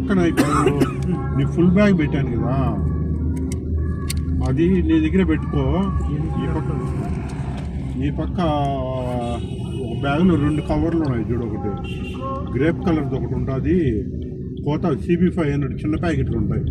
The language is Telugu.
పక్కన ఇప్పుడు నీ ఫుల్ బ్యాగ్ పెట్టాను కదా, అది నీ దగ్గర పెట్టుకో. ఈ పక్క ఒక బ్యాగ్లో 2 కవర్లు ఉన్నాయి చూడు, ఒకటి గ్రేప్ కలర్ది ఒకటి ఉంటుంది, కోత CB5 అన్నట్టు చిన్న ప్యాకెట్లు ఉంటాయి.